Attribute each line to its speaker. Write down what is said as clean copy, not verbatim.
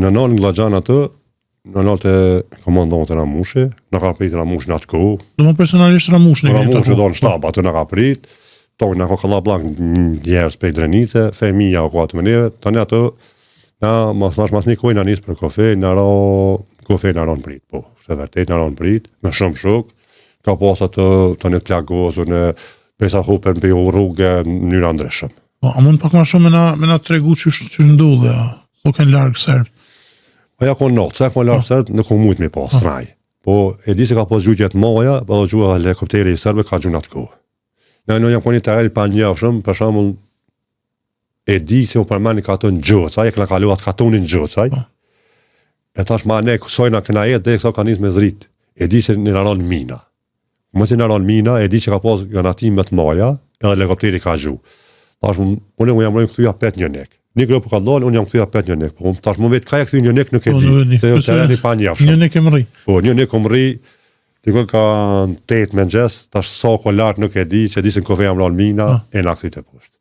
Speaker 1: Në nalë në Glagjan atë, në nalë të komandon të Ramushi, në ka prit Ramush në atë kohë.
Speaker 2: Do më personalisht Ramush në
Speaker 1: Ramush do në shtab, atë në ka prit, tokë në ka këlla blank njerës për drenice, femija o ka të mëneve, tani atë, na mas një kohë në njësë për kofe, kofe në aron prit, po, shte vërtet në aron prit, me shumë shok, ka pas atë të një plagozu në pesa hupen për u rrugë në njëra ndryshëm.
Speaker 2: Po, a mund pak ma shumë me na tregu që ndodhe, so kënë largë Serb?
Speaker 1: Po ja konë notë, se konë largë Serb, në konë mujtë me pas, raj. Po, e di se ka pas gjutjet maja, po dhe gjua helikopteri i Serbë ka gjunat kohë. Në jam koni të rejri pa njëfshëm, për shambull, e di se u përmeni ka të në gjëcaj, e këna kaluat ka tonin gjëcaj, e tash ma ne kësojna këna jetë dhe kësa ka njës me zrit, e di se në naron mina. Mësi në naron mina, e di që ka pas granatimet maja, edhe helikopteri ka gju. Tash unë jam rojnë këtuja 5 një nek. Një grupë ka dalë, unë jam këtuja 5 një nek. Po, tash më vetë ka e këtuja një nek nuk e di, se të rejni pa njëfshëm.
Speaker 2: Një nek e më rri.
Speaker 1: Po, një nek më rri, dikon ka në 8 me në gjes, tash sa ko lartë nuk e di, që di se në kofe jam lanë mina, e në aksit e poshtë.